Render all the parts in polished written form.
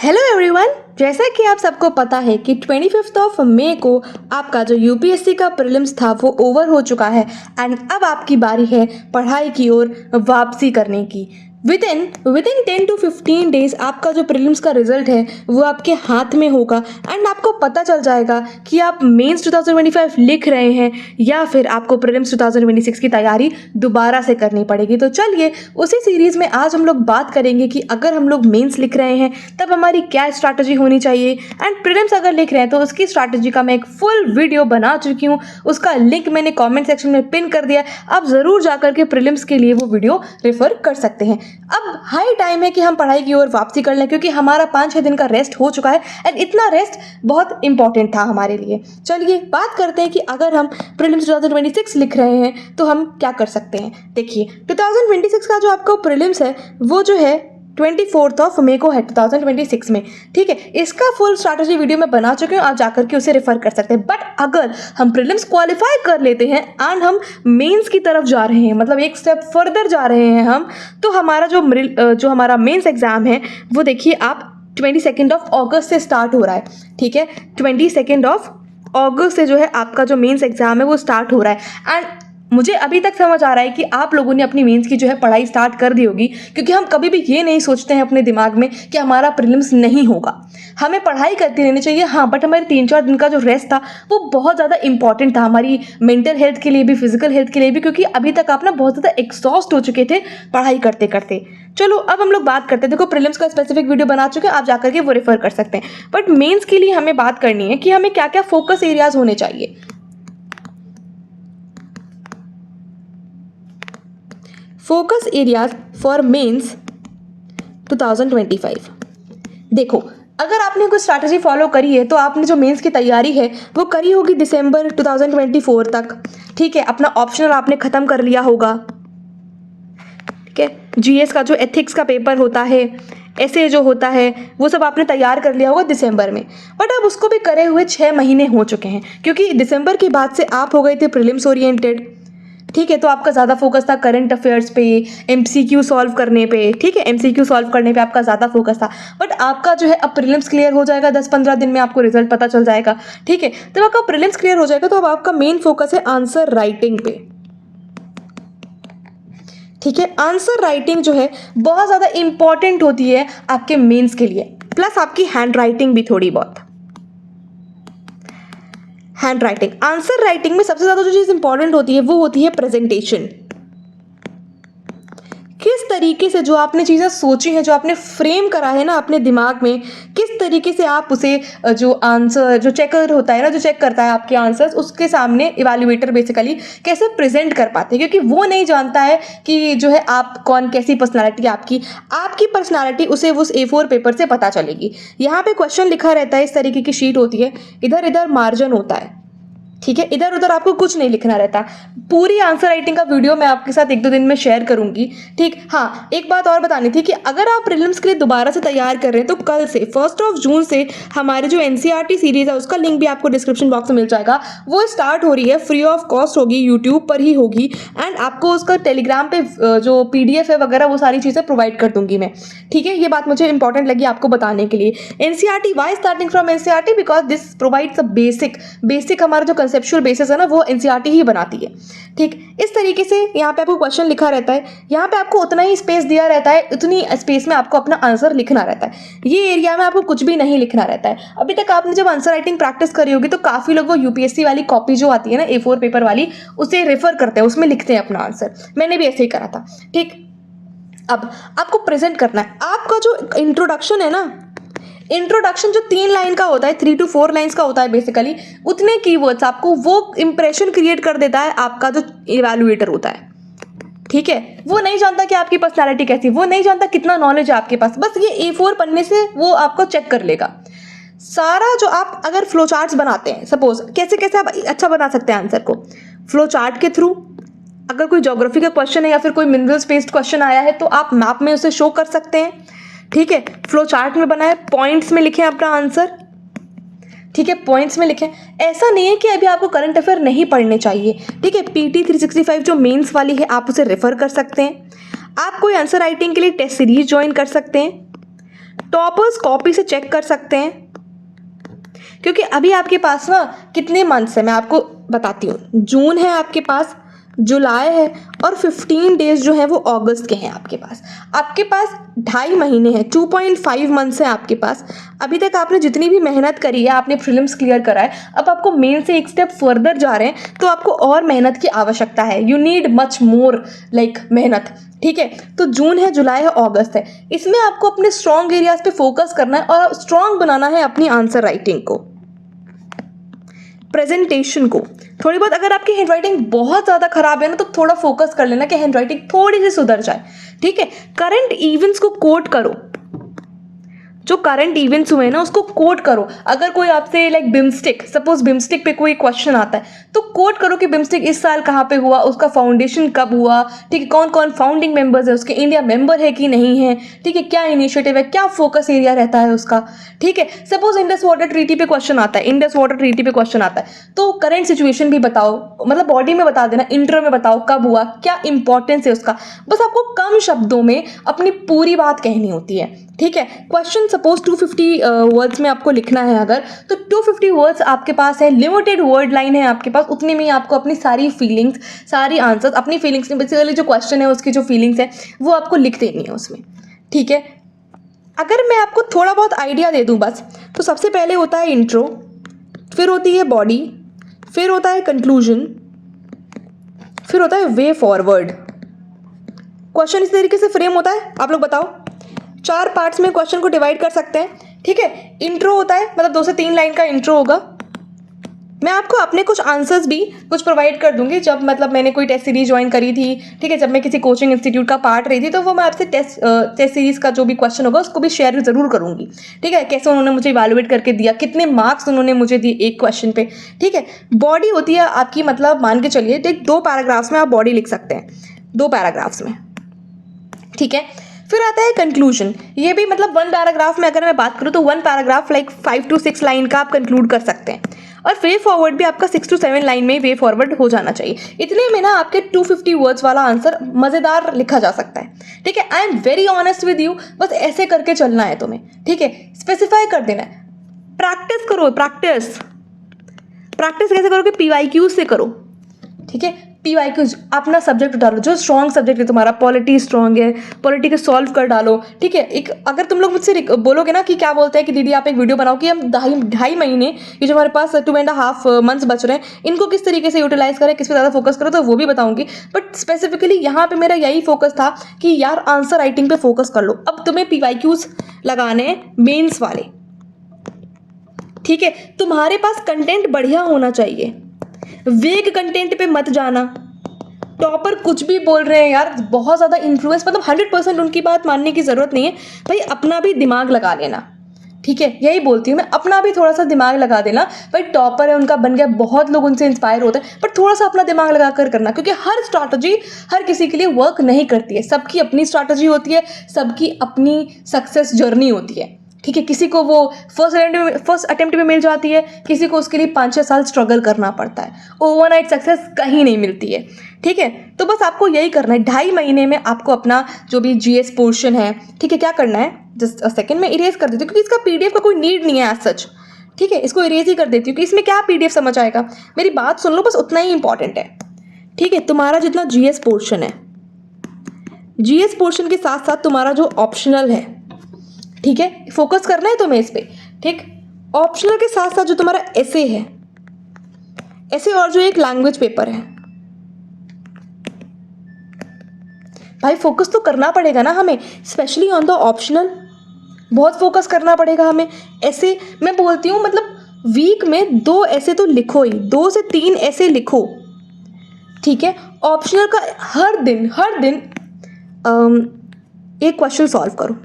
Hello everyone, जैसा कि आप सबको पता है कि 25 मई को आपका जो यूपीएससी का प्रीलिम्स था वो ओवर हो चुका है एंड अब आपकी बारी है पढ़ाई की ओर वापसी करने की। विद इन 10 to 15 डेज आपका जो प्रीलिम्स का रिजल्ट है वो आपके हाथ में होगा एंड आपको पता चल जाएगा कि आप मेंस 2025 लिख रहे हैं या फिर आपको प्रीलिम्स 2026 की तैयारी दोबारा से करनी पड़ेगी। तो चलिए उसी सीरीज़ में आज हम लोग बात करेंगे कि अगर हम लोग मेंस लिख रहे हैं तब हमारी क्या स्ट्रैटेजी होनी चाहिए एंड प्रीलिम्स अगर लिख रहे हैं तो उसकी स्ट्रैटेजी का मैं एक फुल वीडियो बना चुकी हूँ। उसका लिंक मैंने कमेंट सेक्शन में पिन कर दिया, आप ज़रूर जाकर के प्रीलिम्स के लिए वो वीडियो रेफर कर सकते हैं। अब हाई टाइम है कि हम पढ़ाई की ओर वापसी कर लें क्योंकि हमारा 5-6 दिन का रेस्ट हो चुका है एंड इतना रेस्ट बहुत इंपॉर्टेंट था हमारे लिए। चलिए बात करते हैं कि अगर हम प्रीलिम्स 2026 लिख रहे हैं तो हम क्या कर सकते हैं। देखिए 2026 का जो आपका प्रीलिम्स है वो जो है 24 मई को है 2026 में, ठीक है। इसका फुल स्ट्रैटेजी वीडियो मैं बना चुकी हूँ, आप जाकर के उसे रेफर कर सकते हैं। बट अगर हम प्रीलिम्स क्वालिफाई कर लेते हैं एंड हम मेंस की तरफ जा रहे हैं, मतलब एक स्टेप फर्दर जा रहे हैं हम, तो हमारा जो हमारा मेंस एग्जाम है वो देखिए आप 22 अगस्त से स्टार्ट हो रहा है, ठीक है। 22 अगस्त से जो है आपका जो मेंस एग्जाम है वो स्टार्ट हो रहा है एंड मुझे अभी तक समझ आ रहा है कि आप लोगों ने अपनी मेंस की जो है पढ़ाई स्टार्ट कर दी होगी, क्योंकि हम कभी भी ये नहीं सोचते हैं अपने दिमाग में कि हमारा प्रीलिम्स नहीं होगा। हमें पढ़ाई करती रहनी चाहिए, हाँ, बट हमारे 3-4 दिन का जो रेस्ट था वो बहुत ज़्यादा इंपॉर्टेंट था हमारी मेंटल हेल्थ के लिए भी, फिजिकल हेल्थ के लिए भी, क्योंकि अभी तक आप ना बहुत ज़्यादा एग्जॉस्ट हो चुके थे पढ़ाई करते करते। चलो अब हम लोग बात करते हैं। देखो प्रीलिम्स का स्पेसिफिक वीडियो बना चुके हैं, आप जाकर के वो रेफर कर सकते हैं। बट मेन्स के लिए हमें बात करनी है कि हमें क्या क्या फोकस एरियाज होने चाहिए। Focus areas for mains 2025। देखो अगर आपने कोई स्ट्रैटेजी फॉलो करी है तो आपने जो मेंस की तैयारी है वो करी होगी दिसंबर 2024 तक, ठीक है। अपना ऑप्शनल आपने ख़त्म कर लिया होगा, ठीक है। जीएस का जो एथिक्स का पेपर होता है, ऐसे जो होता है वो सब आपने तैयार कर लिया होगा दिसंबर में। बट अब उसको भी करे हुए 6 महीने हो चुके हैं, क्योंकि दिसंबर के बाद से आप हो गए थे प्रीलिम्स ओरिएंटेड, ठीक है। तो आपका ज़्यादा फोकस था करंट अफेयर्स पे, एमसीक्यू सॉल्व करने पे, ठीक है। एमसीक्यू सॉल्व करने पे आपका ज़्यादा फोकस था। बट आपका जो है अब प्रीलिम्स क्लियर हो जाएगा, 10-15 दिन में आपको रिजल्ट पता चल जाएगा, ठीक है। जब आपका प्रीलिम्स क्लियर हो जाएगा तो अब आपका मेन फोकस है आंसर राइटिंग पे, ठीक है। आंसर राइटिंग जो है बहुत ज़्यादा इंपॉर्टेंट होती है आपके मेंस के लिए, प्लस आपकी हैंड राइटिंग भी थोड़ी बहुत। हैंड राइटिंग, आंसर राइटिंग में सबसे ज़्यादा जो चीज़ इंपॉर्टेंट होती है वो होती है प्रेजेंटेशन। किस तरीके से जो आपने चीज़ें सोची हैं, जो आपने फ्रेम करा है ना अपने दिमाग में, किस तरीके से आप उसे जो आंसर जो चेकर होता है ना, जो चेक करता है आपके आंसर्स, उसके सामने इवैल्यूएटर बेसिकली कैसे प्रेजेंट कर पाते हैं, क्योंकि वो नहीं जानता है कि जो है आप कौन, कैसी पर्सनालिटी आपकी पर्सनालिटी उसे उस A4 पेपर से पता चलेगी। यहाँ पे क्वेश्चन लिखा रहता है, इस तरीके की शीट होती है, इधर इधर मार्जिन होता है, ठीक है। इधर उधर आपको कुछ नहीं लिखना रहता। पूरी आंसर राइटिंग का वीडियो मैं आपके साथ 1-2 दिन में शेयर करूंगी, ठीक। हाँ, एक बात और बतानी थी कि अगर आप प्रीलिम्स के लिए दोबारा से तैयार कर रहे हैं तो कल से 1 जून से हमारी जो एनसीईआरटी सीरीज है उसका लिंक भी आपको डिस्क्रिप्शन बॉक्स में मिल जाएगा। वो स्टार्ट हो रही है, फ्री ऑफ कॉस्ट होगी, यूट्यूब पर ही होगी एंड आपको उसका टेलीग्राम पे जो PDF है वगैरह वो सारी चीज़ें प्रोवाइड कर दूंगी मैं, ठीक है। ये बात मुझे इंपॉर्टेंट लगी आपको बताने के लिए। NCERT, why starting from NCERT, because this provides a basic हमारा जो कंसेप्चुअल बेसिस है ना वो एनसीईआरटी ही बनाती है, ठीक। इस तरीके से यहाँ पे आपको क्वेश्चन लिखा रहता है, यहाँ पे आपको उतना ही स्पेस दिया रहता है, उतनी स्पेस में आपको अपना आंसर लिखना रहता है। ये एरिया में आपको कुछ भी नहीं लिखना रहता है। अभी तक आपने जब आंसर राइटिंग प्रैक्टिस करी होगी तो काफ़ी लोग वो यूपीएससी वाली कॉपी जो आती है ना A4 पेपर वाली, उसे रेफर करते हैं, उसमें लिखते हैं अपना आंसर। मैंने भी ऐसे ही करा था, ठीक। अब आपको प्रेजेंट करना है। आपका जो इंट्रोडक्शन है ना, इंट्रोडक्शन जो 3 लाइन का होता है, 3 to 4 लाइन्स का होता है बेसिकली, उतने कीवर्ड्स आपको वो इंप्रेशन क्रिएट कर देता है आपका जो इवैल्यूएटर होता है, ठीक है। वो नहीं जानता कि आपकी पर्सनालिटी कैसी, वो नहीं जानता कितना नॉलेज है आपके पास, बस ये A4 पन्ने से वो आपको चेक कर लेगा सारा। जो आप अगर फ्लो चार्ट्स बनाते हैं, सपोज कैसे कैसे आप अच्छा बना सकते हैं आंसर को, फ्लो चार्ट के थ्रू। अगर कोई ज्योग्राफी का क्वेश्चन है या फिर कोई मिनरल्स बेस्ड क्वेश्चन आया है तो आप मैप में उसे शो कर सकते हैं, ठीक है। फ्लो चार्ट में बनाए, पॉइंट्स में लिखें अपना आंसर, ठीक है। पॉइंट्स में लिखें। ऐसा नहीं है कि अभी आपको करंट अफेयर नहीं पढ़ने चाहिए, ठीक है। PT 365 जो मेंस वाली है आप उसे रेफर कर सकते हैं। आप कोई आंसर राइटिंग के लिए टेस्ट सीरीज ज्वाइन कर सकते हैं। टॉपर्स कॉपी से चेक कर सकते हैं, क्योंकि अभी आपके पास ना कितने मंथ्स है मैं आपको बताती हूँ। जून है आपके पास, जुलाई है, और 15 डेज जो है वो अगस्त के हैं आपके पास। आपके पास 2.5 महीने हैं, 2.5 मंथ्स है आपके पास। अभी तक आपने जितनी भी मेहनत करी है, आपने प्रीलिम्स क्लियर करा है, अब आपको मेन से एक स्टेप फर्दर जा रहे हैं, तो आपको और मेहनत की आवश्यकता है। You need much more like मेहनत, ठीक है। तो जून है, जुलाई है, अगस्त है, इसमें आपको अपने स्ट्रॉन्ग एरियाज पे फोकस करना है और स्ट्रॉन्ग बनाना है अपनी आंसर राइटिंग को, प्रेजेंटेशन को। थोड़ी बहुत अगर आपकी हैंड राइटिंग बहुत ज़्यादा खराब है ना, तो थोड़ा फोकस कर लेना कि हैंड राइटिंग थोड़ी सी सुधर जाए, ठीक है। करंट इवेंट्स को कोट करो, जो करंट इवेंट्स हुए ना उसको कोट करो। अगर कोई आपसे लाइक बिम्स्टिक, सपोज बिम्स्टिक पे कोई क्वेश्चन आता है, तो कोट करो कि बिम्स्टिक इस साल कहाँ पे हुआ, उसका फाउंडेशन कब हुआ, ठीक है, कौन कौन फाउंडिंग मेंबर्स है उसके, इंडिया मेंबर है कि नहीं है, ठीक है, क्या इनिशिएटिव है, क्या फोकस एरिया रहता है उसका, ठीक है। सपोज इंडस वाटर ट्रीटी पे क्वेश्चन आता है, इंडस वाटर ट्रीटी पे क्वेश्चन आता है, तो करंट सिचुएशन भी बताओ, मतलब बॉडी में बता देना, इंटर में बताओ कब हुआ, क्या इंपॉर्टेंस है उसका। बस आपको कम शब्दों में अपनी पूरी बात कहनी होती है, ठीक है। क्वेश्चन सपोज 250 वर्ड्स में आपको लिखना है अगर, तो 250 वर्ड्स आपके पास है, लिमिटेड वर्ड लाइन है आपके पास, उतने में ही आपको अपनी सारी फीलिंग्स, सारी आंसर्स, अपनी फीलिंग्स में बेसिकली जो क्वेश्चन है उसकी जो फीलिंग्स है वो आपको लिख देनी है उसमें, ठीक है। अगर मैं आपको थोड़ा बहुत आइडिया दे दूं बस, तो सबसे पहले होता है इंट्रो, फिर होती है बॉडी, फिर होता है कंक्लूजन, फिर होता है वे फॉरवर्ड। क्वेश्चन इस तरीके से फ्रेम होता है, आप लोग बताओ। 4 पार्ट्स में क्वेश्चन को डिवाइड कर सकते हैं, ठीक है। इंट्रो होता है, मतलब 2 से 3 लाइन का इंट्रो होगा। मैं आपको अपने कुछ आंसर्स भी कुछ प्रोवाइड कर दूंगी, जब मतलब मैंने कोई टेस्ट सीरीज ज्वाइन करी थी, ठीक है, जब मैं किसी कोचिंग इंस्टीट्यूट का पार्ट रही थी, तो वो मैं आपसे टेस्ट सीरीज का जो भी क्वेश्चन होगा उसको भी शेयर जरूर करूंगी, ठीक है। कैसे उन्होंने मुझे इवैल्यूएट करके दिया, कितने मार्क्स उन्होंने मुझे दिए एक क्वेश्चन पे, ठीक है। बॉडी होती है आपकी, मतलब मान के चलिए 2 पैराग्राफ्स में आप बॉडी लिख सकते हैं, 2 पैराग्राफ्स में, ठीक है। फिर आता है कंक्लूजन, ये भी मतलब 1 पैराग्राफ में अगर मैं बात करूँ तो 1 पैराग्राफ लाइक 5 to 6 लाइन का आप कंक्लूड कर सकते हैं। और वे फॉरवर्ड भी आपका 6 to 7 लाइन में वे फॉरवर्ड हो जाना चाहिए। इतने में ना आपके 250 वर्ड्स वाला आंसर मज़ेदार लिखा जा सकता है, ठीक है। I am very honest with you, बस ऐसे करके चलना है तुम्हें, ठीक है। स्पेसिफाई कर देना है, प्रैक्टिस करो, प्रैक्टिस कैसे करोगे, PYQ से करो, ठीक है। PYQ अपना सब्जेक्ट डालो, जो स्ट्रॉन्ग सब्जेक्ट है तुम्हारा, पॉलिटी स्ट्रॉन्ग है, पॉलिटी को सॉल्व कर डालो, ठीक है। एक अगर तुम लोग मुझसे बोलोगे ना कि क्या बोलते हैं कि दीदी आप एक वीडियो बनाओ कि हम 2.5 महीने, ये जो हमारे पास 2.5 मंथ्स बच रहे हैं, इनको किस तरीके से यूटिलाइज करें, किस पे ज़्यादा फोकस करो, तो वो भी बताऊंगी। बट स्पेसिफिकली यहाँ पे मेरा यही फोकस था कि यार आंसर राइटिंग पे फोकस कर लो। अब तुम्हें PYQs लगाने हैं मेन्स वाले, ठीक है। तुम्हारे पास कंटेंट बढ़िया होना चाहिए, वेग कंटेंट पे मत जाना। टॉपर कुछ भी बोल रहे हैं यार, बहुत ज़्यादा इन्फ्लुएंस, मतलब 100% उनकी बात मानने की ज़रूरत नहीं है भाई, अपना भी दिमाग लगा लेना, ठीक है। यही बोलती हूँ मैं, अपना भी थोड़ा सा दिमाग लगा देना। भाई टॉपर है, उनका बन गया, बहुत लोग उनसे इंस्पायर होते हैं, बट थोड़ा सा अपना दिमाग लगा कर करना, क्योंकि हर स्ट्रैटेजी हर किसी के लिए वर्क नहीं करती है। सबकी अपनी स्ट्रैटेजी होती है, सबकी अपनी सक्सेस जर्नी होती है, ठीक है। किसी को वो फर्स्ट अटेम्प्ट में मिल जाती है, किसी को उसके लिए 5-6 साल स्ट्रगल करना पड़ता है। ओवरनाइट सक्सेस कहीं नहीं मिलती है, ठीक है। तो बस आपको यही करना है, 2.5 महीने में आपको अपना जो भी GS पोर्शन है, ठीक है, क्या करना है, जस्ट सेकंड में इरेज कर देती हूँ, क्योंकि इसका PDF का कोई नीड नहीं है एज सच, ठीक है। इसको इरेज ही कर देती हूँ कि इसमें क्या PDF समझ आएगा। मेरी बात सुन लो, बस उतना ही इंपॉर्टेंट है, ठीक है। तुम्हारा जितना GS पोर्शन है, GS पोर्शन के साथ साथ तुम्हारा जो ऑप्शनल है, ठीक है, फोकस करना है तुम्हें इस पे, ठीक। ऑप्शनल के साथ साथ जो तुम्हारा ऐसे है, ऐसे और जो एक लैंग्वेज पेपर है, भाई फोकस तो करना पड़ेगा ना हमें, स्पेशली ऑन द ऑप्शनल बहुत फोकस करना पड़ेगा हमें। ऐसे मैं बोलती हूँ, मतलब वीक में 2 ऐसे तो लिखो ही, 2 से 3 ऐसे लिखो, ठीक है। ऑप्शनल का हर दिन एक क्वेश्चन सॉल्व करो,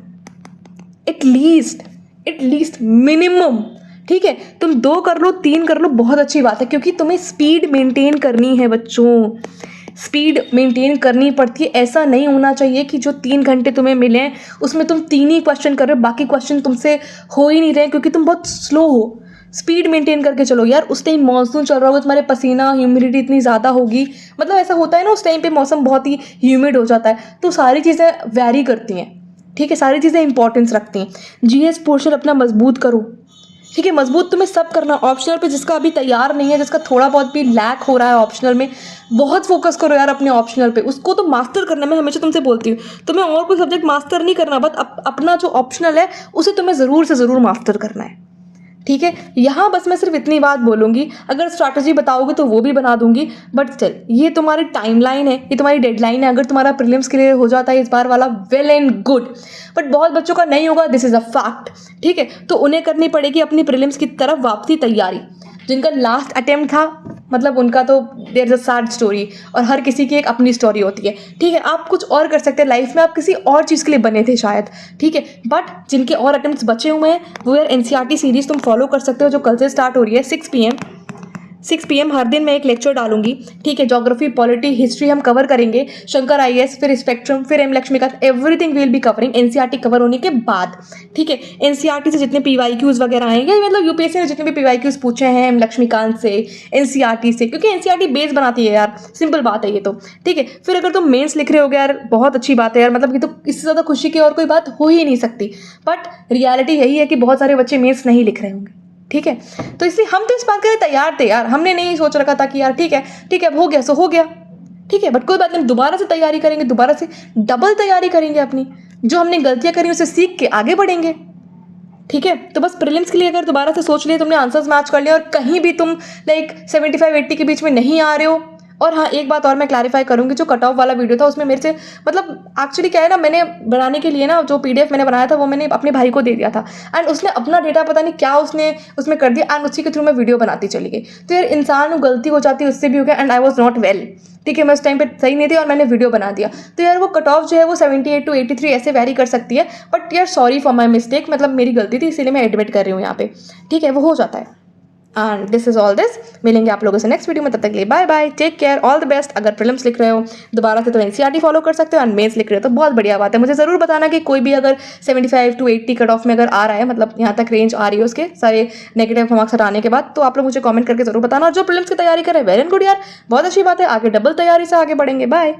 एटलीस्ट मिनिमम, ठीक है। तुम 2 कर लो, 3 कर लो, बहुत अच्छी बात है, क्योंकि तुम्हें स्पीड मेंटेन करनी है बच्चों, स्पीड मेंटेन करनी पड़ती है। ऐसा नहीं होना चाहिए कि जो 3 घंटे तुम्हें मिले हैं उसमें तुम 3 ही क्वेश्चन कर रहे हो, बाकी क्वेश्चन तुमसे हो ही नहीं रहे, क्योंकि तुम बहुत स्लो हो। स्पीड मेंटेन करके चलो यार। उस टाइम मानसून चल रहा होगा, तुम्हारे पसीना, ह्यूमिडिटी इतनी ज़्यादा होगी, मतलब ऐसा होता है ना उस टाइम पे मौसम बहुत ही ह्यूमिड हो जाता है, तो सारी चीज़ें वैरी करती हैं, ठीक है, सारी चीज़ें इंपॉर्टेंस रखती हैं। जीएस पोर्शन अपना मजबूत करो, ठीक है, मजबूत तुम्हें सब करना। ऑप्शनल पे जिसका अभी तैयार नहीं है, जिसका थोड़ा बहुत भी लैक हो रहा है ऑप्शनल में, बहुत फोकस करो यार अपने ऑप्शनल पे, उसको तो मास्टर करना। मैं हमेशा तुमसे बोलती हूँ, तुम्हें और कोई सब्जेक्ट मास्टर नहीं करना, बट अपना जो ऑप्शनल है उसे तुम्हें ज़रूर से ज़रूर मास्टर करना है, ठीक है। यहाँ बस मैं सिर्फ इतनी बात बोलूँगी, अगर स्ट्रैटेजी बताओगे तो वो भी बना दूंगी, बट स्टिल ये तुम्हारी टाइमलाइन है, ये तुम्हारी डेडलाइन है। अगर तुम्हारा प्रीलिम्स क्लियर हो जाता है इस बार वाला, वेल एंड गुड, बट बहुत बच्चों का नहीं होगा, दिस इज़ अ फैक्ट, ठीक है। तो उन्हें करनी पड़ेगी अपनी प्रीलिम्स की तरफ वापसी तैयारी। जिनका लास्ट अटेम्प्ट था, मतलब उनका तो there is a sad story, और हर किसी की एक अपनी स्टोरी होती है, ठीक है। आप कुछ और कर सकते हैं लाइफ में, आप किसी और चीज़ के लिए बने थे शायद, ठीक है, बट जिनके और अटेम्प्ट्स बचे हुए हैं वो यार एनसीईआरटी सीरीज़ तुम फॉलो कर सकते हो, जो कल से स्टार्ट हो रही है 6 PM हर दिन मैं एक लेक्चर डालूंगी, ठीक है। ज्योग्राफी, पॉलिटी, हिस्ट्री हम कवर करेंगे, शंकर आईएएस, फिर स्पेक्ट्रम, फिर M Laxmikanth, everything will be covering NCERT cover होने के बाद, ठीक है। एनसीईआरटी से जितने पीवाईक्यूज वगैरह आएंगे, मतलब यूपीएससी ने जितने भी पीवाईक्यूज पूछे हैं एम लक्ष्मीकांत से, एनसीईआरटी से, क्योंकि एनसीईआरटी बेस बनाती है यार, सिंपल बात है ये तो, ठीक है। फिर अगर तुम मेंस लिख रहे हो यार, बहुत अच्छी बात है यार, मतलब ये तो इससे ज़्यादा खुशी की और कोई बात हो ही नहीं सकती, बट रियलिटी यही है कि बहुत सारे बच्चे मेंस नहीं लिख रहे होंगे, ठीक है। तो इसलिए हम तो इस बात के लिए तैयार थे यार, हमने नहीं सोच रखा था कि यार ठीक है अब हो गया सो हो गया, ठीक है, बट कोई बात नहीं, दोबारा से तैयारी करेंगे, दोबारा से डबल तैयारी करेंगे अपनी, जो हमने गलतियां करी उसे सीख के आगे बढ़ेंगे, ठीक है। तो बस प्रीलिम्स के लिए अगर दोबारा से सोच लिया, तुमने आंसर्स मैच कर लिया और कहीं भी तुम लाइक 75-80 के बीच में नहीं आ रहे हो, और हाँ एक बात और मैं क्लैरिफाई करूंगी, जो कट ऑफ वाला वीडियो था उसमें मेरे से, मतलब एक्चुअली क्या है ना, मैंने बनाने के लिए ना जो पीडीएफ मैंने बनाया था वो मैंने अपने भाई को दे दिया था, एंड उसने अपना डेटा पता नहीं क्या उसने उसमें कर दिया, एंड उसी के थ्रू मैं वीडियो बनाती चली गई। तो यार इंसान गलती हो जाती है, उससे भी हो गया, and I was not well, ठीक है, मैं उस टाइम पे सही नहीं थी और मैंने वीडियो बना दिया। तो यार वो कट ऑफ जो है वो 78 to 83 ऐसे वैरी कर सकती है, बट यार सॉरी फॉर माई मिस्टेक, मतलब मेरी गलती थी, इसीलिए मैं एडमिट कर रही हूँ यहाँ पे, ठीक है, वो हो जाता है। And this is all this, मिलेंगे आप लोगों से नेक्स्ट वीडियो में, तब तक के लिए bye bye, take care, all the best. अगर प्रीलिम्स लिख रहे हो दोबारा से तो एनसीईआरटी फॉलो कर सकते हो, एंड मेंस लिख रहे हो तो बहुत बढ़िया बात है। मुझे ज़रूर बताना कि कोई भी अगर 75 to 80 कट ऑफ में अगर आ रहा है, मतलब यहाँ तक रेंज आ रही है उसके सारे नेगेटिव मार्क्स हटाने के बाद, तो आप लोग मुझे कमेंट करके जरूर बताना। और जो प्रीलिम्स की तैयारी कर रहे हैं वेरी गुड यार, बहुत अच्छी बात है, आगे डबल तैयारी से आगे बढ़ेंगे। बाय।